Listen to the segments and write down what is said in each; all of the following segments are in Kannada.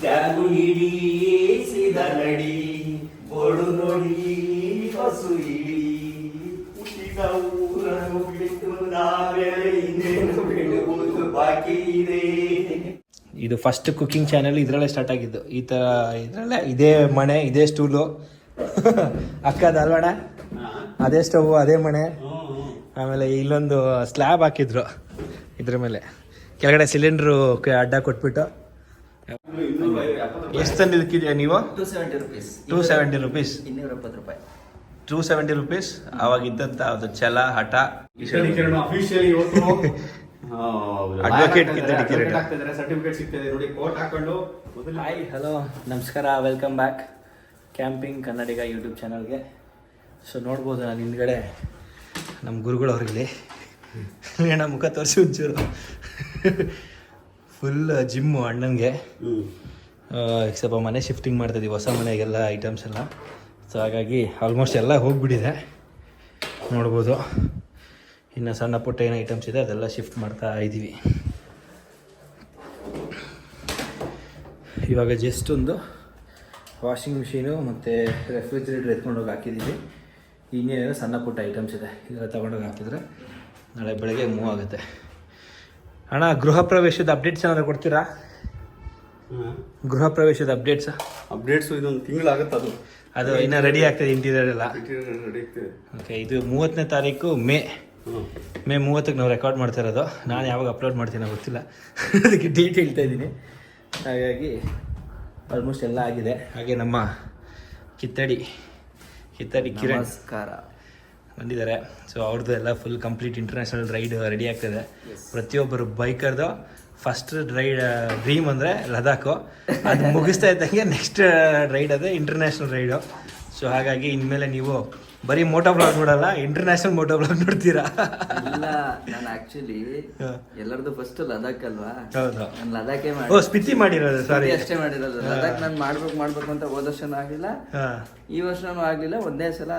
ಜಾಗು ಹಿಡಿಸಿದ ನಡಿ ಬೋಡು ನೋಡಿ ಹಸು ಇಡಿ ಹುಟ್ಟಿದ ಊರನ್ನು ಬಿಟ್ಟು ನಾವೆಲ್ಲ ಇನ್ನೇನು ಬಿಡುವುದು ಬಾಕಿ ಇದೆ. ಇದು ಫಸ್ಟ್ ಕುಕಿಂಗ್ ಚಾನೆಲ್ ಇದರಲ್ಲೇ ಸ್ಟಾರ್ಟ್ ಆಗಿದ್ದು. ಈ ಥರ ಇದರಲ್ಲೇ ಇದೇ ಮನೆ, ಇದೇ ಸ್ಟೂಲು, ಅಕ್ಕದ ಅಲ್ವಣ, ಅದೇ ಸ್ಟವ್, ಅದೇ ಮನೆ. ಆಮೇಲೆ ಇಲ್ಲೊಂದು ಸ್ಲ್ಯಾಬ್ ಹಾಕಿದ್ರು ಇದ್ರ ಮೇಲೆ, ಕೆಳಗಡೆ ಸಿಲಿಂಡ್ರು ಅಡ್ಡ ಕೊಟ್ಬಿಟ್ಟು. ಎಷ್ಟು ತಂದಿದ್ದಕ್ಕಿದೆಯಾ ನೀವು? 270 rupees. 270 rupees. 270 ರೂಪಾಯಿ. 270 rupees. ಅವಾಗಿದ್ದಂತ ಅದು ಛಲ, ಹಠ. ಅಡ್ವೊಕೇಟ್ ಸರ್ಟಿಫಿಕೇಟ್ ಸಿಗ್ತದೆ ನೋಡಿ, ಕೋಟ್ ಹಾಕೊಂಡು. ಹಾಯ್, ಹಲೋ, ನಮಸ್ಕಾರ, ವೆಲ್ಕಮ್ ಬ್ಯಾಕ್ ಕ್ಯಾಂಪಿಂಗ್ ಕನ್ನಡಿಗ ಯೂಟ್ಯೂಬ್ ಚಾನಲ್ಗೆ. ಸೊ ನೋಡ್ಬೋದು, ನಾನು ಹಿಂದ್ಗಡೆ ನಮ್ಮ ಗುರುಗಳವ್ರಿಗೆ ನಮ್ಮ ಮುಖ ತೋರಿಸಿ ಒಂಚೂರು ಫುಲ್ ಜಿಮ್ಮು ಅಣ್ಣನಿಗೆ. ಸ್ವಲ್ಪ ಮನೆ ಶಿಫ್ಟಿಂಗ್ ಮಾಡ್ತಾಯಿದ್ದೀವಿ, ಹೊಸ ಮನೆಗೆಲ್ಲ ಐಟಮ್ಸ್ ಎಲ್ಲ. ಸೊ ಹಾಗಾಗಿ ಆಲ್ಮೋಸ್ಟ್ ಎಲ್ಲ ಹೋಗಿಬಿಟ್ಟಿದೆ ನೋಡ್ಬೋದು. ಇನ್ನು ಸಣ್ಣ ಪುಟ್ಟ ಏನು ಐಟಮ್ಸ್ ಇದೆ ಅದೆಲ್ಲ ಶಿಫ್ಟ್ ಮಾಡ್ತಾ ಇದ್ದೀವಿ. ಇವಾಗ ಜಸ್ಟ್ ಒಂದು ವಾಷಿಂಗ್ ಮಿಷಿನು ಮತ್ತು ರೆಫ್ರಿಜ್ರೇಟರ್ ಎತ್ಕೊಂಡೋಗಿ ಹಾಕಿದ್ದೀವಿ. ಇನ್ನೇನೇನೋ ಸಣ್ಣ ಪುಟ್ಟ ಐಟಮ್ಸ್ ಇದೆ, ಇದೆಲ್ಲ ತೊಗೊಂಡೋಗಿ ಹಾಕಿದರೆ ನಾಳೆ ಬೆಳಗ್ಗೆ ಮೂವ್ ಆಗುತ್ತೆ. ಅಣ್ಣ, ಗೃಹ ಪ್ರವೇಶದ ಅಪ್ಡೇಟ್ಸ್ ಏನಾದ್ರು ಕೊಡ್ತೀರಾ? ಗೃಹ ಪ್ರವೇಶದ ಅಪ್ಡೇಟ್ಸು ಇದೊಂದು ತಿಂಗಳಾಗುತ್ತೆ. ಅದು ಇನ್ನೂ ರೆಡಿ ಆಗ್ತದೆ, ಇಂಟೀರಿಯರ್ ಎಲ್ಲ ರೆಡಿ ಆಗ್ತದೆ. ಓಕೆ, ಇದು 30ನೇ ತಾರೀಕು ಮೇ 30ಕ್ಕೆ ನಾವು ರೆಕಾರ್ಡ್ ಮಾಡ್ತಾ ಇರೋದು. ನಾನು ಯಾವಾಗ ಅಪ್ಲೋಡ್ ಮಾಡ್ತೀನೋ ಗೊತ್ತಿಲ್ಲ, ಅದಕ್ಕೆ ಡೇಟ್ ಹೇಳ್ತಾ ಇದ್ದೀನಿ. ಹಾಗಾಗಿ ಆಲ್ಮೋಸ್ಟ್ ಎಲ್ಲ ಆಗಿದೆ. ಹಾಗೆ ನಮ್ಮ ಕಿತ್ತಡಿ ಕಿರಣ್ ಬಂದಿದ್ದಾರೆ. ಸೊ ಅವ್ರದ್ದು ಎಲ್ಲ full complete international ride ready ಆಗ್ತದೆ. ಪ್ರತಿಯೊಬ್ಬರು ಬೈಕರ್ದು ಫಸ್ಟ್ ರೈಡ್ ಡ್ರೀಮ್ ಅಂದರೆ ಲದಾಖು. ಅದು ಮುಗಿಸ್ತಾ ಇದ್ದಂಗೆ ನೆಕ್ಸ್ಟ್ ರೈಡ್ ಅದೇ ಇಂಟರ್ನ್ಯಾಷನಲ್ ರೈಡು. ಸೊ ಹಾಗಾಗಿ ಇನ್ಮೇಲೆ ನೀವು ಬರೀ ಮೋಟೋ ಬ್ಲಾಗ್ ನೋಡಲ್ಲ, ಇಂಟರ್ನ್ಯಾಷನಲ್ ಮೋಟೋ ಬ್ಲಾಗ್ ನೋಡ್ತೀರಾ. ಇಲ್ಲ, ನಾನು ಆಕ್ಚುಲಿ ಎಲ್ಲರದು ಫಸ್ಟ್ ಲದಾಖ್ ಅಲ್ವಾ. ಹೌದು, ನಾನು ಲದಾಖೇ ಸ್ಪಿತಿ ಮಾಡಿರೋದು. ಸಾರಿ, ಅಷ್ಟೇ ಮಾಡಿರೋದು. ಲದಾಖ್ ನಾನು ಮಾಡ್ಬೇಕು ಅಂತ ಹೋದ ವರ್ಷನೂ ಆಗ್ಲಿಲ್ಲ, ಈ ವರ್ಷನೂ ಆಗ್ಲಿಲ್ಲ. ಒಂದೇ ಸಲ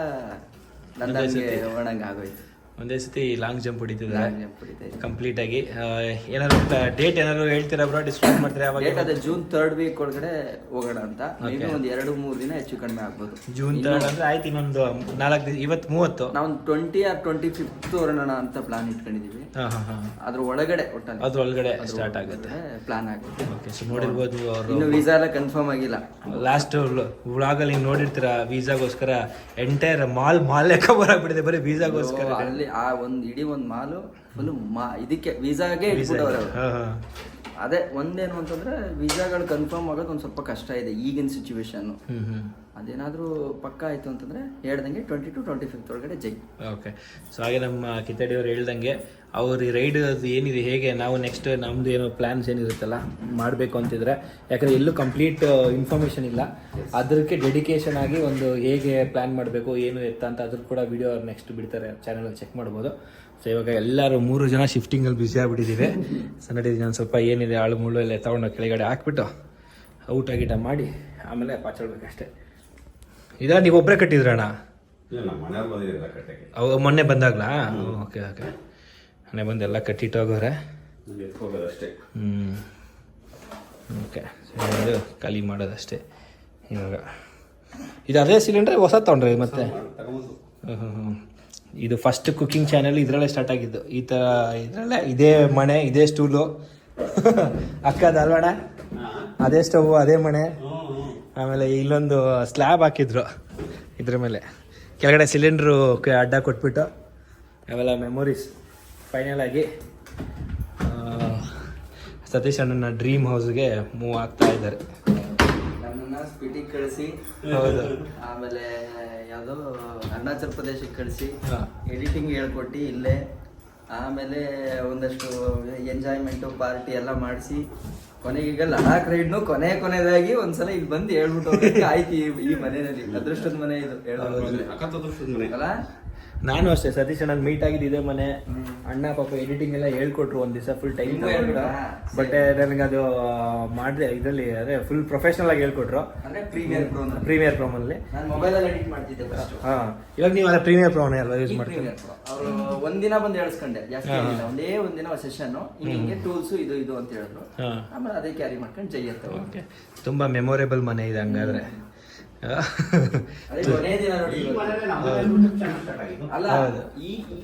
ಲದಾಖ್ಗೆ ಹೋಗಂಗೆ ಆಗೋಯ್ತು. ಒಂದೇ ಸತಿ ಲಾಂಗ್ ಜಂಪ್ ಹೊಡಿತಿದ್ದೆ ಕಂಪ್ಲೀಟ್ ಆಗಿ. ಏನಾದ್ರು ಡೇಟ್ ಏನಾದ್ರು ಹೇಳ್ತೀರಾ ಬ್ರೋ? ಡಿಸ್ಕಸ್ ಮಾಡ್ತೀರಾ ಯಾವಾಗ? ಅದೇ June 3rd ವೀಕ್ ಒಳಗಡೆ ಹೋಗೋಣ ಅಂತ. ಇನ್ನೂ ಒಂದು 2-3 ದಿನ ಹೆಚ್ಚು ಕಡಿಮೆ ಆಗ್ಬೋದು. June 3rd ಅಂದ್ರೆ ಆಯ್ತು, ಇನ್ನೊಂದು 4 ದಿನ. ಇವತ್ತು 30, ನಾವು 20 or 25th ಹೊರಡೋಣ ಅಂತ ಪ್ಲಾನ್ ಇಟ್ಕೊಂಡಿದೀವಿ. ಅದ್ರ ಒಳಗಡೆ ಸ್ಟಾರ್ಟ್ ಆಗುತ್ತೆ, ಪ್ಲಾನ್ ಆಗುತ್ತೆ. ಓಕೆ. ಸೊ ನೋಡಿರ್ಬೋದು, ಅವರು ಇನ್ನು ವೀಸಾ ಎಲ್ಲ ಕನ್ಫರ್ಮ್ ಆಗಿಲ್ಲ. ಲಾಸ್ಟ್ ವ್ಲಾಗಲ್ಲಿ ನೀವು ನೋಡಿರ್ತೀರಾ, ವೀಸಾಗೋಸ್ಕರ ಎಂಟೈರ್ ಮಾಲ್ ಕವರ್ ಆಗ್ಬಿಟ್ಟಿದೆ ಬರೀ ವೀಸಾಗೋಸ್ಕರ. ಅಲ್ಲಿ ಇಡೀ ಒಂದು ಮಾಲು ಫುಲ್ ಇದಕ್ಕೆ ವೀಸಾಗೆ ಇಟ್ಬಿಟ್ಟವ್ರೆ ಅವರು. ಅದೇ ಒಂದೇನು ಅಂತಂದ್ರೆ ವೀಸಾಗಳು ಕನ್ಫರ್ಮ್ ಆಗೋದು ಒಂದು ಸ್ವಲ್ಪ ಕಷ್ಟ ಇದೆ ಈಗಿನ ಸಿಚುವೇಶನ್. ಅದೇನಾದ್ರೂ ಪಕ್ಕ ಆಯ್ತು ಅಂತಂದ್ರೆ ಹೇಳ್ದಂಗೆ 20 to 25th ಒಳಗಡೆ ಜೈ. ಓಕೆ. ಸೊ ಹಾಗೆ ನಮ್ಮ ಕಿತ್ತಡಿ ಅವ್ರು ಹೇಳ್ದಂಗೆ ಅವ್ರ ರೈಡ್ ಏನಿದೆ, ಹೇಗೆ ನಾವು ನೆಕ್ಸ್ಟ್ ನಮ್ದು ಏನೋ ಪ್ಲಾನ್ಸ್ ಏನಿರುತ್ತಲ್ಲ ಮಾಡಬೇಕು ಅಂತಿದ್ರೆ, ಯಾಕಂದ್ರೆ ಎಲ್ಲೂ ಕಂಪ್ಲೀಟ್ ಇನ್ಫಾರ್ಮೇಶನ್ ಇಲ್ಲ. ಅದಕ್ಕೆ ಡೆಡಿಕೇಶನ್ ಆಗಿ ಒಂದು ಹೇಗೆ ಪ್ಲಾನ್ ಮಾಡಬೇಕು, ಏನು ಎತ್ತ ಅಂತ ಅದ್ರ ಕೂಡ ವಿಡಿಯೋ ಅವ್ರು ನೆಕ್ಸ್ಟ್ ಬಿಡ್ತಾರೆ, ಚಾನಲಲ್ಲಿ ಚೆಕ್ ಮಾಡ್ಬೋದು. ಸೊ ಇವಾಗ ಎಲ್ಲರೂ 3 ಜನ ಶಿಫ್ಟಿಂಗಲ್ಲಿ ಬ್ಯುಸಿ ಆಗಿಬಿಟ್ಟಿದ್ದೀವಿ. ಸಣ್ಣದಿದ್ದು ನಾನು ಸ್ವಲ್ಪ ಏನಿದೆ ಆಳು ಮುಳ್ಳು ಎಲ್ಲ ತೊಗೊಂಡು ಕೆಳಗಡೆ ಹಾಕ್ಬಿಟ್ಟು ಊಟ ಗೀಟ ಮಾಡಿ ಆಮೇಲೆ ಪಾಚಾಡ್ಬೇಕಷ್ಟೇ. ಇದಾ ನೀವು ಒಬ್ಬರೇ ಕಟ್ಟಿದ್ರಣ್ಣ? ಅವು ಮೊನ್ನೆ ಬಂದಾಗ್ಲಾ? ಓಕೆ. ಮನೆ ಬಂದು ಎಲ್ಲ ಕಟ್ಟಿಟ್ಟು ಹೋಗೋರೆ. ಓಕೆ. ಇದು ಖಾಲಿ ಮಾಡೋದಷ್ಟೇ ಇವಾಗ. ಇದು ಅದೇ ಸಿಲಿಂಡ್ರೆ ಹೊಸ ತೊಗೊಂಡ್ರೆ ಮತ್ತೆ? ಇದು ಫಸ್ಟ್ ಕುಕಿಂಗ್ ಚಾನೆಲ್ ಇದರಲ್ಲೇ ಸ್ಟಾರ್ಟ್ ಆಗಿದ್ದು. ಈ ಥರ ಇದರಲ್ಲೇ ಇದೇ ಮನೆ, ಇದೇ ಸ್ಟೂಲು, ಅಕ್ಕದ ಅಲ್ವಣ, ಅದೇ ಸ್ಟವ್, ಅದೇ ಮನೆ. ಆಮೇಲೆ ಇಲ್ಲೊಂದು ಸ್ಲ್ಯಾಬ್ ಹಾಕಿದ್ರು ಇದ್ರ ಮೇಲೆ, ಕೆಳಗಡೆ ಸಿಲಿಂಡ್ರು ಅಡ್ಡ ಕೊಟ್ಬಿಟ್ಟು. ಆಮೇಲೆ ಮೆಮೊರೀಸ್ ಫೈನಲ್ ಆಗಿ ಸತೀಶ್ ಅಣ್ಣನ ಡ್ರೀಮ್ ಹೌಸ್ಗೆ ಮೂವ್ ಆಗ್ತಾ ಇದ್ದಾರೆ. ನನ್ನನ್ನು ಸ್ಪಿಟಿಗೆ ಕಳಿಸಿ, ಹೌದು, ಆಮೇಲೆ ಯಾವುದೋ ಅರುಣಾಚಲ್ ಪ್ರದೇಶಕ್ಕೆ ಕಳಿಸಿ ಎಡಿಟಿಂಗ್ ಹೇಳ್ಕೊಟ್ಟು ಇಲ್ಲೇ, ಆಮೇಲೆ ಒಂದಷ್ಟು ಎಂಜಾಯ್ಮೆಂಟು ಪಾರ್ಟಿ ಎಲ್ಲ ಮಾಡಿಸಿ ಕೊನೆಗೆ ಈಗ ಲಡಾಖ್ ರೈಡ್ನು ಕೊನೆಯದಾಗಿ ಒಂದ್ಸಲ ಇಲ್ಲಿ ಬಂದು ಹೇಳ್ಬಿಟ್ಟು ಆಯ್ತು. ಈ ಮನೆಯಲ್ಲಿ ಅದೃಷ್ಟದ ಮನೆ ಇದು ಅಲ್ಲ. ನಾನು ಅಷ್ಟೇ ಸತೀಶ್ ಅಣ್ಣ ಮೀಟ್ ಆಗಿದ್ದು ಇದೇ ಮನೆ. ಅಣ್ಣ ಪಾಪ ಎಡಿಟಿಂಗ್ ಎಲ್ಲ ಹೇಳ್ಕೊಟ್ರು ಒಂದ್ ದಿವಸ ಫುಲ್ ಟೈಮ್ ತಗೊಂಡು. ಬಟ್ ನನಗೆ ಅದು ಮಾಡಿದೆ ಇದರಲ್ಲಿ ಅದೇ ಫುಲ್ ಪ್ರೊಫೆಷನಲ್ ಆಗಿ ಹೇಳ್ಕೊಟ್ರು. ಅಂದ್ರೆ ಪ್ರೀಮಿಯರ್ ಪ್ರೋಮಲ್ಲಿ ನಾನು ಮೊಬೈಲಲ್ಲಿ ಎಡಿಟ್ ಮಾಡ್ತಿದ್ದೆ ಫಸ್ಟ್. ಇವಾಗ ನೀವು ಅದೇ ಪ್ರೀಮಿಯರ್ ಪ್ರೋನೇ ಅಲ್ವಾ ಯೂಸ್ ಮಾಡ್ತೀವಿ? ಅವರು ಒಂದಿನ ಬಂದು ಹೇಳಿಸ್ಕೊಂಡೆ, ಜಾಸ್ತಿ ಏನಿಲ್ಲ, ಒಂದೇ ಒಂದಿನ ಸೆಷನ್ ಹಿಂಗೆ ಟೂಲ್ಸ್ ಇದು ಅಂತ ಹೇಳಿದ್ರು. ಆಮೇಲೆ ಅದೇ ಕ್ಯಾರಿ ಮಾಡ್ಕೊಂಡು ಜೈಯತ್ತೆ. ಓಕೆ, ತುಂಬಾ ಮೆಮೊರೇಬಲ್ ಮನೆ ಇದೆ ಹಂಗಾದ್ರೆ. ಅದೇ ಕೊನೆಯ ದಿನ ನೋಡಿ, ಅಲ್ಲ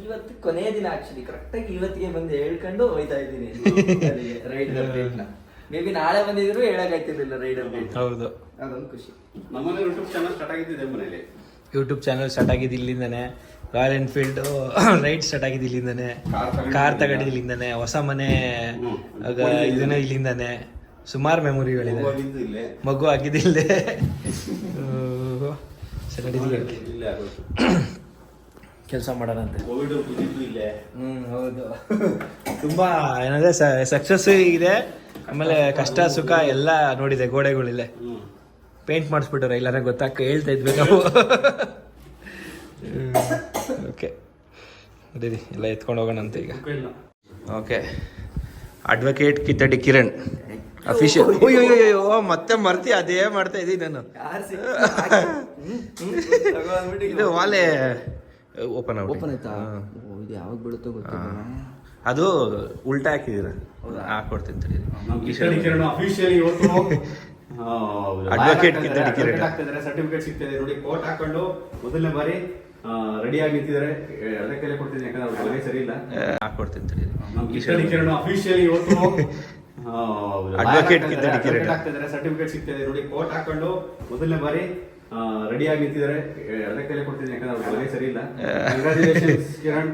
ಇವತ್ತು ಕೊನೆಯ ದಿನ ಆಕ್ಚುಲಿ ಕರೆಕ್ಟ್ ಆಗಿ ಇವತ್ತಿಗೆ ಬಂದು ಹೇಳ್ಕೊಂಡು ಹೋಯ್ತಾ ಇದ್ದೀನಿ ರೈಡ್ ಅಪ್ಡೇಟ್ ನ. ಮೇ ಬಿ ನಾಳೆ ಬಂದಿದ್ರು ಹೇಳಕ್ಕಾಯ್ತಿರ್ಲಿಲ್ಲ ರೈಡ್ ಅಪ್ಡೇಟ್. ಹೌದು, ಅದೊಂದು ಖುಷಿ. ನಮ್ಮನೆ ಯೂಟ್ಯೂಬ್ ಚಾನಲ್ ಸ್ಟಾರ್ಟ್ ಆಗಿದ್ದಿದೆ ಮನೇಲಿ. ಯೂಟ್ಯೂಬ್ ಚಾನಲ್ ಸ್ಟಾರ್ಟ್ ಆಗಿದ್ದು ಇಲ್ಲಿಂದಾನೆ. ರಾಯಲ್ ಎನ್ಫೀಲ್ಡ್ ರೈಡ್ ಸ್ಟಾರ್ಟ್ ಆಗಿದ್ದು ಇಲ್ಲಿಂದಾನೆ. ಕಾರ್ ತಗೊಂಡಿದ್ದು ಇಲ್ಲಿಂದಾನೆ. ಹೊಸ ಮನೆ ಇದನ್ನ ಇಲ್ಲಿಂದಾನೆ. ಸುಮಾರು ಮೆಮೊರಿಗಳಿದೆ. ಮಗು ಆಗಿದ್ದಿಲ್ಲದೆ ಕೆಲಸ ಮಾಡೋಣಂತೆ. ಹೌದು, ತುಂಬಾ ಏನಂದ್ರೆ ಸಕ್ಸಸ್ ಇದೆ. ಆಮೇಲೆ ಕಷ್ಟ ಸುಖ ಎಲ್ಲ ನೋಡಿದೆ. ಗೋಡೆಗಳಿಲ್ಲ ಪೇಂಟ್ ಮಾಡಿಸ್ಬಿಟ್ಟವ್ರೆ, ಇಲ್ಲಾಂದ್ರೆ ಹೇಳ್ತಾ ಇದ್ವಿ ನಾವು. ಓಕೆ ಅದೇ ಎಲ್ಲ ಎತ್ಕೊಂಡು ಹೋಗೋಣ ಅಂತ ಈಗ. Okay, advocate Kittadi Kiran official. ಅಯ್ಯೋ ಮತ್ತೆ ಮರ್ತಿ ಅದೇ ಮಾಡ್ತಾ ಇದ್ದೀನಿ ನಾನು. ಇದು ವಾಲೆ ಓಪನ್ ಆಯ್ತಾ? ಇದು ಯಾವಾಗ ಬೀಳುತ್ತೋ ಗೊತ್ತಿಲ್ಲ. ಅದು ಉಲ್ಟಾ ಹಾಕಿದೀರ, ಹಾಕೊಡ್ತೀನಿ. ಅಡ್ವೊಕೇಟ್ ಕಿತ್ತಡಿ ಕಿರಣ್ ಸರ್ಟಿಫಿಕೇಟ್ ಸಿಗ್ತದೆ ನೋಡಿ. ಕೋಟ್ ಹಾಕೊಂಡು ಮೊದಲನೇ ಬಾರಿ ರೆಡಿ ಆಗಿ ನಿಂತಿದ್ದಾರೆ. ಎರಡೇ ಕೈಲಿ ಕೊಡ್ತೀನಿ, ಯಾಕಂದ್ರೆ ಅವ್ರ ಮನೆ ಸರಿ ಇಲ್ಲ. ಹಾಕೊಡ್ತೀನಿ. ಕಿತ್ತಡಿ ಕಿರಣ್ ಅಫಿಷಿಯಲಿ ಇವತ್ತು ಅಡ್ವೊಕೇಟ್ ಕಿತ್ತಡಿ ಕಿರಣ್ ಸರ್ಟಿಫಿಕೇಟ್ ಸಿಗ್ತದೆ ನೋಡಿ. ಕೋಟ್ ಹಾಕೊಂಡು ಮೊದಲನೇ ಬಾರಿ ರೆಡಿ ಆಗಿ ನಿಂತಿದ್ದಾರೆ. ಎರಡೇ ಕೈಲಿ ಕೊಡ್ತೀನಿ, ಯಾಕಂದ್ರೆ ಅವ್ರ ಮನೆ ಸರಿ ಇಲ್ಲ. ಕಂಗ್ರಾಚುಲೇಷನ್ಸ್ ಕಿರಣ್,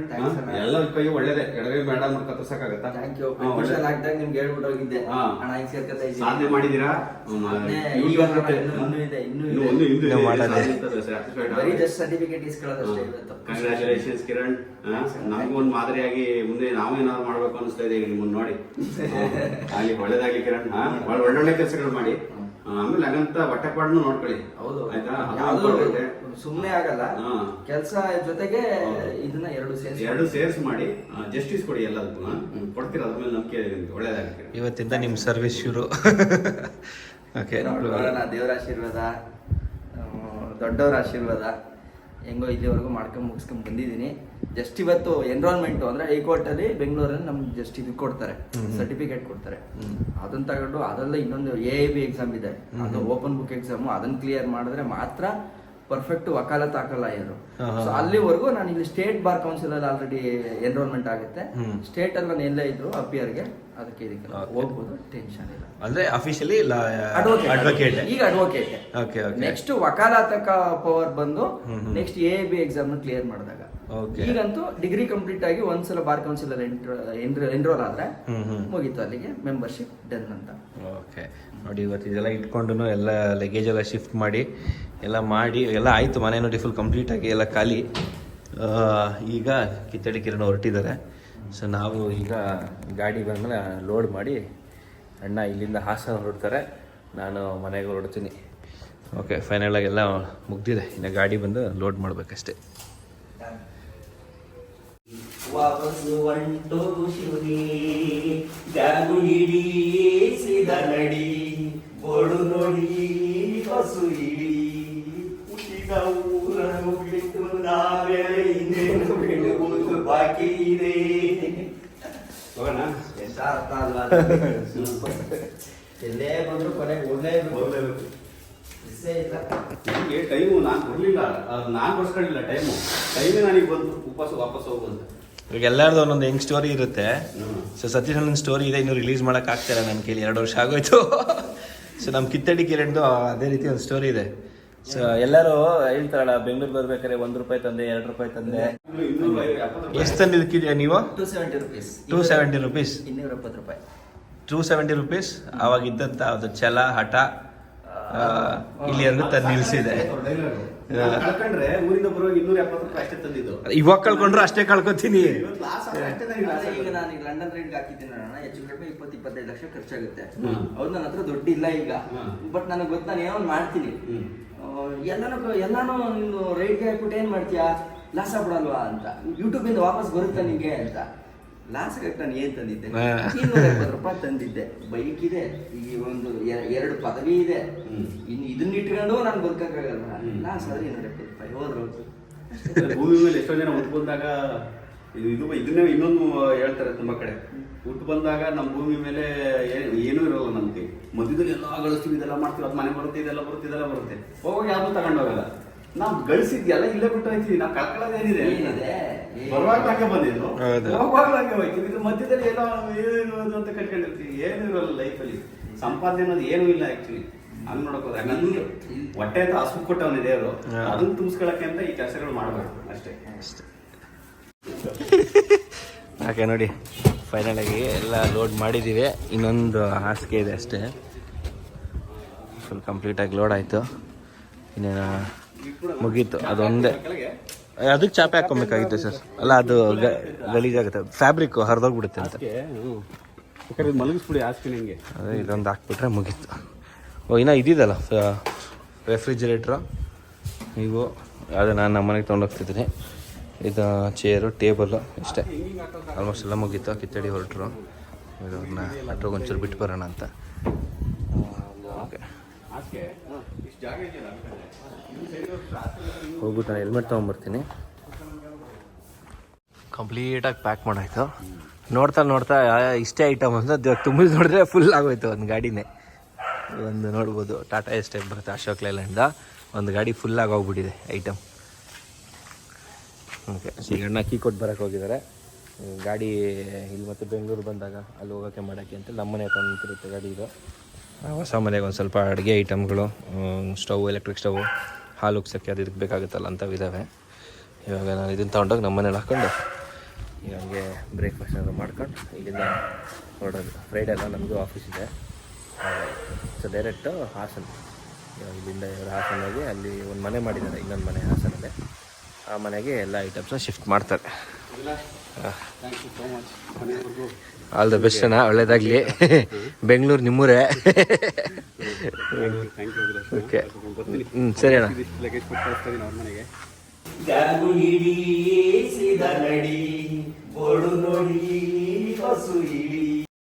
ಎಲ್ಲ ಕೈ ಒಳ್ಳೇದೇ. ಎಡಗೈ ಬೇಡ ಅಂತ ಸಾಕಾಗತ್ತಾ? ನಿಮ್ಗೆ ಹೇಳ್ಬಿಟ್ಟು ಹೋಗಿದ್ದೆ, ಸಾಧನೆ ಮಾಡಿದೀರಾ. ಕಂಗ್ರಾಚುಲೇಷನ್ಸ್ ಕಿರಣ್. ನಮಗೂ ಒಂದು ಮಾದರಿಯಾಗಿ ಮುಂದೆ ನಾವು ಏನಾದ್ರು ಮಾಡ್ಬೇಕು ಅನಿಸ್ತಾ ಇದೆ ನಿಮ್ಮನ್ನ ನೋಡಿ. ಅಲ್ಲಿ ಒಳ್ಳೇದಾಗ್ಲಿ ಕಿರಣ್, ಒಳ್ಳೊಳ್ಳೆ ಕೆಲಸಗಳು ಮಾಡಿ. ಆಮೇಲೆ ಹಾಗಂತ ಹೊಟ್ಟೆ ಪಾಡ್ನು ನೋಡ್ಕೊಳ್ಳಿ. ಹೌದು, ಆಯ್ತಾ? ಸುಮ್ಮನೆ ಆಗಲ್ಲ ಕೆಲಸ ಜೊತೆಗೆ ಇದನ್ನ ಎರಡು ಸೇರ್ಸ್ ಮಾಡಿ ಜಸ್ಟಿಸ್ ಕೊಡಿ. ಎಲ್ಲದಕ್ಕೂ ಕೊಡ್ತೀರ, ಅದ್ಮೇಲೆ ನಂಬಿಕೆ ಇದೆ ನಿಮ್ಗೆ. ಒಳ್ಳೇದಾಗ್ಲಿ. ಇವತ್ತಿಂದ ನಿಮ್ ಸರ್ವಿಸ್ ಶುರು. ಓಕೆ, ದೇವರ ಆಶೀರ್ವಾದ, ದೊಡ್ಡವರ ಆಶೀರ್ವಾದ, ಹೆಂಗೋ ಇಲ್ಲಿವರೆಗೂ ಮಾಡ್ಕೊಂಡ್ ಮುಗಿಸ್ಕೊಂಡ್ ಬಂದಿದ್ದೀನಿ. ಜಸ್ಟ್ ಇವತ್ತು ಎನ್ರೋಲ್ಮೆಂಟ್ ಅಂದ್ರೆ ಹೈಕೋರ್ಟ್ ಅಲ್ಲಿ ಬೆಂಗಳೂರಲ್ಲಿ ನಮ್ಗೆ ಜಸ್ಟ್ ಇದು ಕೊಡ್ತಾರೆ, ಸರ್ಟಿಫಿಕೇಟ್ ಕೊಡ್ತಾರೆ. ಅದನ್ನ ತಗೊಂಡು ಅದೆಲ್ಲ ಇನ್ನೊಂದು AIB ಎಕ್ಸಾಮ್ ಇದೆ, ಅದು ಓಪನ್ ಬುಕ್ ಎಕ್ಸಾಮ್. ಅದನ್ನ ಕ್ಲಿಯರ್ ಮಾಡಿದ್ರೆ ಮಾತ್ರ ಪರ್ಫೆಕ್ಟ್ ವಕಾಲತ್ ಹಾಕಲ್ಲ ಯಾರು. ಸೊ ಅಲ್ಲಿವರೆಗೂ ನಾನು ಇಲ್ಲಿ ಸ್ಟೇಟ್ ಬಾರ್ ಕೌನ್ಸಿಲ್ ಅಲ್ಲಿ ಆಲ್ರೆಡಿ ಎನ್ರೋಲ್ಮೆಂಟ್ ಆಗುತ್ತೆ. ಸ್ಟೇಟ್ ಅಲ್ಲಿ ನಾನು ಎಲ್ಲೇ ಇದ್ರು ಅಪಿಯರ್ಗೆ ಅದಕ್ಕೆ ಇದಕ್ಕೆ ಹೋಗ್ಬೋದು, ಟೆನ್ಷನ್ ಇಲ್ಲ. ಅಂದ್ರೆ ಅಫಿಷಿಯಲಿ ಅಡ್ವೊಕೇಟ್, ಈಗ ಅಡ್ವೊಕೇಟ್. ನೆಕ್ಸ್ಟ್ ವಕಾಲತಕ ಪವರ್ ಬಂದು ನೆಕ್ಸ್ಟ್ AIB ಎಕ್ಸಾಮ್ ಕ್ಲಿಯರ್ ಮಾಡಿದಾಗ. ಈಗಂತೂ ಡಿಗ್ರಿ ಕಂಪ್ಲೀಟ್ ಆಗಿ ಒಂದ್ಸಲ ಬಾರ್ ಕೌನ್ಸಿಲ್ ಅಲ್ಲಿ ಎನ್ರೋಲ್ ಆದ್ರೆ ಮುಗೀತು, ಅಲ್ಲಿಗೆ ಮೆಂಬರ್ಶಿಪ್ ಡನ್ ಅಂತ. ಓಕೆ ನೋಡಿ, ಇವತ್ತು ಇದೆಲ್ಲ ಇಟ್ಕೊಂಡು ಎಲ್ಲ ಲಗೇಜ್ ಎಲ್ಲ ಶಿಫ್ಟ್ ಮಾಡಿ ಎಲ್ಲ ಆಯಿತು. ಮನೆ ನೋಡಿ ಫುಲ್ ಕಂಪ್ಲೀಟ್ ಆಗಿ ಎಲ್ಲ ಖಾಲಿ. ಈಗ ಕಿತ್ತಡಿ ಕಿರಣ್ ಹೊರಟಿದ್ದಾರೆ. ಸೊ ನಾವು ಈಗ ಗಾಡಿ ಬಂದಮೇಲೆ ಲೋಡ್ ಮಾಡಿ ಅಣ್ಣ ಇಲ್ಲಿಂದ ಹಾಸನ ಹೊರಡ್ತಾರೆ, ನಾನು ಮನೆಗೆ ಹೊರಡ್ತೀನಿ. ಓಕೆ, ಫೈನಲ್ ಆಗಿ ಎಲ್ಲ ಮುಗ್ದಿದೆ. ಇನ್ನು ಗಾಡಿ ಬಂದು ಲೋಡ್ ಮಾಡಬೇಕಷ್ಟೇ. ವಾಪಸ್ಸು ಒಂಟು ಶಿವನಿ ಜಾಗು ಹಿಡಿಸಿದ ನಡಿ ಬೋಡು ನೋಡಿ ಬಸು ಇಡಿ ಈಗ ಊರನ್ನು ಬಿಟ್ಟು ನಾವೆಲ್ಲ ಇನ್ನೇನು ಬಿಡುವುದು ಬಾಕಿ ಇದೆ. ಎಂತ ಅರ್ಥ ಅಲ್ವಾ? ಎಲ್ಲೇ ಬಂದ್ರು ಕೊನೆಗೆ ಹೋಗ್ಲೇಬೇಕು. ಟೈಮು ನಾನು ಕೊಡ್ಲಿಲ್ಲ, ನಾನು ಕೊಡ್ಸ್ಕೊಳ್ಳಿಲ್ಲ. ಟೈಮೇ ನನಗೆ ಬಂತು ವಾಪಸ್ ಹೋಗುವಂತ. ಈಗ ಎಲ್ಲರದು ಒಂದೊಂದು ಹೆಂಗ್ ಸ್ಟೋರಿ ಇರುತ್ತೆ. ಸೊ ಸತೀಶ್ ನನ್ನ ಸ್ಟೋರಿ ಇದೆ, ಇನ್ನೂ ರಿಲೀಸ್ ಮಾಡಕ್ ಆಗ್ತಿಲ್ಲ ನನ್ನ ಕೈಲಿ. 2 ವರ್ಷ ಆಗೋಯ್ತು. ಸೊ ನಮ್ಮ ಕಿತ್ತಡಿ ಕಿರಣ್ದು ಅದೇ ರೀತಿ ಒಂದು ಸ್ಟೋರಿ ಇದೆ. ಸೊ ಎಲ್ಲರೂ ಹೇಳ್ತಾರಲ್ಲ, ಬೆಂಗಳೂರು ಬರ್ಬೇಕಾದ್ರೆ ₹1 ತಂದೆ, ₹2 ತಂದೆ. ಎಷ್ಟು ತಂದಿದ್ದೀರಾ ನೀವು? 270 rupees. 270 rupees. ₹270. 270 rupees. ಅವಾಗ ಇದ್ದಂತ ಅದು ಛಲ ಹಠ ಇಲ್ಲಿವರೆಗೂ ತಂದು ನಿಲ್ಸಿದೆ. ಕಳ್ಕೊಂಡ್ರೆ ಊರಿಂದ ಬರೋ ₹270 ಅಷ್ಟೇ ತಂದಿದ್ದು. ಇವಾಗ ಕಳ್ಕೊಂಡ್ರು ಅಷ್ಟೇ ಕಳ್ಕೊತೀನಿ. ಈಗ ನಾನು ಈಗ ಲಂಡನ್ ರೈಡ್ಗೆ ಹಾಕಿದ್ದೀನಿ ಅಣ್ಣ, ಹೆಚ್ಚು ಕಡಿಮೆ 20-25 ಲಕ್ಷ ಖರ್ಚಾಗುತ್ತೆ. ಅವ್ರು ನನ್ನ ಹತ್ರ ದುಡ್ಡು ಇಲ್ಲ ಈಗ. ಬಟ್ ನನಗೆ ಗೊತ್ತು, ನಾನು ಏನೋ ಮಾಡ್ತೀನಿ. ಎಲ್ಲಾನು ನೀನು ರೈಡ್ಗೆ ಹಾಕ್ಬಿಟ್ಟು ಏನ್ ಮಾಡ್ತೀಯಾ? ಲಾಸ್ ಆಗ್ಬಿಡಲ್ವಾ ಅಂತ, ಯೂಟ್ಯೂಬಿಂದ ವಾಪಸ್ ಬರುತ್ತಾ ನಿಂಗೆ ಅಂತ. ಲಾಸ್ ನಾನು ಏನ್ ತಂದಿದ್ದೆ, 250 ರೂಪಾಯಿ ತಂದಿದ್ದೆ. ಬೈಕ್ ಇದೆ, ಈ ಒಂದು 2 ಪದವಿ ಇದೆ, ಇನ್ನು ಇದನ್ನ ಇಟ್ಕೊಂಡು ನಾನು ಬದುಕಕ್ಕಾಗಲ್ಲ. ಲಾಸ್ ಆದ್ರೆ 250 ರೂಪಾಯಿ ಹೋದ್ರು. ಭೂಮಿ ಮೇಲೆ ಎಷ್ಟೋ ಜನ ಹುಟ್ಟು ಬಂದಾಗ ಇದನ್ನೇ ಇನ್ನೊಂದು ಹೇಳ್ತಾರೆ ತುಂಬಾ ಕಡೆ. ಹುಟ್ಟು ಬಂದಾಗ ನಮ್ಮ ಭೂಮಿ ಮೇಲೆ ಏನೂ ಇರೋಲ್ಲ ನಮ್ಗೆ. ಮಧ್ಯದಲ್ಲಿ ಎಲ್ಲ ಗಳಿಸ್ತೀವಿ, ಇದೆಲ್ಲ ಮಾಡ್ತೀವಿ, ಅದು ಮನೆ ಬರುತ್ತೆ, ಇದೆಲ್ಲ ಬರುತ್ತೆ. ಹೋಗಿ ಯಾವ್ದು ತಗೊಂಡು ಹೋಗಲ್ಲ. ನಾವು ಗಳಿಸಿದ್ಯಲ್ಲ ಇಲ್ಲೇ ಬಿಟ್ಟು ಹೋಯ್ತೀವಿ. ನಾವು ಕಳ್ಕೊಳ್ಳೋದೇನಿದೆ, ಬರುವಾಗ ಹಂಗೆ ಬಂದಿದ್ರು, ಹೋಗುವಾಗ ಹಂಗೆ ಹೋಯ್ತೀವಿ. ಇದು ಮಧ್ಯದಲ್ಲಿ ಎಲ್ಲ ಏನು ಅಂತ ಕಟ್ಕೊಂಡಿರ್ತೀವಿ. ಏನು ಇರೋಲ್ಲ ಲೈಫಲ್ಲಿ. ಸಂಪಾದನೆ ಅನ್ನೋದು ಏನೂ ಇಲ್ಲ ಆಕ್ಚುಲಿ. ಹಂಗ್ ನೋಡಕ್ ಹೋದ್ರೆ ಯಾಕಂದ್ರೆ ಹೊಟ್ಟೆ ಅಂತ ಹಸು ಕೊಟ್ಟವನೇ ದೇವರು, ಅದನ್ನ ತುಂಬಿಸ್ಕೊಳಕ್ಕೆ ಅಂತ ಈ ಕೆಲಸಗಳು ಮಾಡ್ಬೇಕು ಅಷ್ಟೇ. ಹಾಗೆ ನೋಡಿ, ಫೈನಲ್ ಆಗಿ ಎಲ್ಲ ಲೋಡ್ ಮಾಡಿದ್ದೀವಿ. ಇನ್ನೊಂದು ಹಾಸಿಗೆ ಇದೆ ಅಷ್ಟೇ, ಫುಲ್ ಕಂಪ್ಲೀಟಾಗಿ ಲೋಡ್ ಆಯಿತು. ಇನ್ನೇನು ಮುಗೀತು, ಅದೊಂದೇ. ಅದಕ್ಕೆ ಚಾಪೆ ಹಾಕೊಬೇಕಾಗಿತ್ತು ಸರ್. ಅಲ್ಲ, ಅದು ಗಲೀಜಾಗುತ್ತೆ, ಫ್ಯಾಬ್ರಿಕ್ ಹರಿದೋಗ್ಬಿಡುತ್ತೆ ಅಂತ. ಮಲಗಿಸ್ಬಿಡಿ ಹಾಸಿಗೆ ನಿಮಗೆ. ಅದೇ ಇದೊಂದು ಹಾಕ್ಬಿಟ್ರೆ ಮುಗೀತು. ಇನ್ನೂ ಇದಿದಲ್ಲ ರೆಫ್ರಿಜರೇಟ್ರು, ಇವು ಅದು ನಾನು ನಮ್ಮ ಮನೆಗೆ ತೊಗೊಂಡೋಗ್ತಿದ್ದೀನಿ. ಇದು ಚೇರು, ಟೇಬಲು ಇಷ್ಟೇ. ಆಲ್ಮೋಸ್ಟ್ ಎಲ್ಲ ಮುಗೀತು. ಕಿತ್ತಡಿ ಹೊರಟರು, ಇದನ್ನ ಅಟ್ರಾಗ ಒಂಚೂರು ಬಿಟ್ಟು ಬರೋಣ ಅಂತ. ಓಕೆ, ಹೋಗ್ಬಿಟ್ಟು ನಾನು ಹೆಲ್ಮೆಟ್ ತೊಗೊಂಬರ್ತೀನಿ. ಕಂಪ್ಲೀಟಾಗಿ ಪ್ಯಾಕ್ ಮಾಡಾಯ್ತು. ನೋಡ್ತಾ ಇಷ್ಟೇ ಐಟಮ್ ಅಂತ ತುಂಬಿಸಿ ನೋಡಿದ್ರೆ ಫುಲ್ ಆಗೋಯ್ತು ಒಂದು ಗಾಡಿನೇ. ಒಂದು ನೋಡ್ಬೋದು, ಟಾಟಾ ಎಸ್ಟೇಟ್ ಬರುತ್ತೆ ಅಶೋಕ್ ಲೇಲ್ಯಾಂಡ್ದ, ಒಂದು ಗಾಡಿ ಫುಲ್ ಆಗೋಗ್ಬಿಟ್ಟಿದೆ ಐಟಮ್. ಓಕೆ, ಈಗ ಕೀ ಕೊಟ್ಟು ಬರೋಕ್ಕೆ ಹೋಗಿದ್ದಾರೆ. ಗಾಡಿ ಇಲ್ಲಿ ಮತ್ತೆ ಬೆಂಗಳೂರು ಬಂದಾಗ ಅಲ್ಲಿ ಹೋಗೋಕ್ಕೆ ಮಾಡೋಕ್ಕೆ ಅಂತ ನಮ್ಮ ಮನೆ ಹತ್ರ ನಿಂತಿರುತ್ತೆ ಗಾಡಿ. ಇದು ಹೊಸ ಮನೆಗೆ ಒಂದು ಸ್ವಲ್ಪ ಅಡುಗೆ ಐಟಮ್ಗಳು, ಸ್ಟವ್, ಎಲೆಕ್ಟ್ರಿಕ್ ಸ್ಟವ್, ಹಾಲು ಉಗ್ಸೋಕ್ಕೆ ಅದು ಇದಕ್ಕೆ ಬೇಕಾಗುತ್ತಲ್ಲ ಅಂಥವು ಇದ್ದಾವೆ. ಇವಾಗ ನಾನು ಇದನ್ನು ತೊಗೊಂಡೋಗಿ ನಮ್ಮ ಮನೇಲಿ ಹಾಕ್ಕೊಂಡು ಈಗ ಹಂಗೆ ಬ್ರೇಕ್ಫಾಸ್ಟ್ ಏನಾದ್ರು ಮಾಡ್ಕೊಂಡು ಇಲ್ಲಿಂದ ಹೊರಡೋದು. ಫ್ರೈಡೇ ಎಲ್ಲ ನಮಗೂ ಆಫೀಸ್ ಇದೆ. So direct Hassan. ಇವಾಗ ಇಲ್ಲಿಂದ ಇವರು ಹಾಸನ ಹೋಗಿ ಅಲ್ಲಿ ಒಂದು ಮನೆ ಮಾಡಿದ್ದಾರೆ, ಇನ್ನೊಂದು ಮನೆ ಹಾಸನಲ್ಲೇ. ಆ ಮನೆಗೆ ಎಲ್ಲ ಐಟಮ್ಸ್ನ ಶಿಫ್ಟ್ ಮಾಡ್ತಾರೆ. ಆಲ್ ದ ಬೆಸ್ಟ್ ಅಣ್ಣ, ಒಳ್ಳೇದಾಗಲಿ. ಬೆಂಗಳೂರು ನಿಮ್ಮೂರೇ. ಓಕೆ, ಸರಿ ಅಣ್ಣ. ಜಾಗು ಹಿಡಿಸಿದ ನಡಿ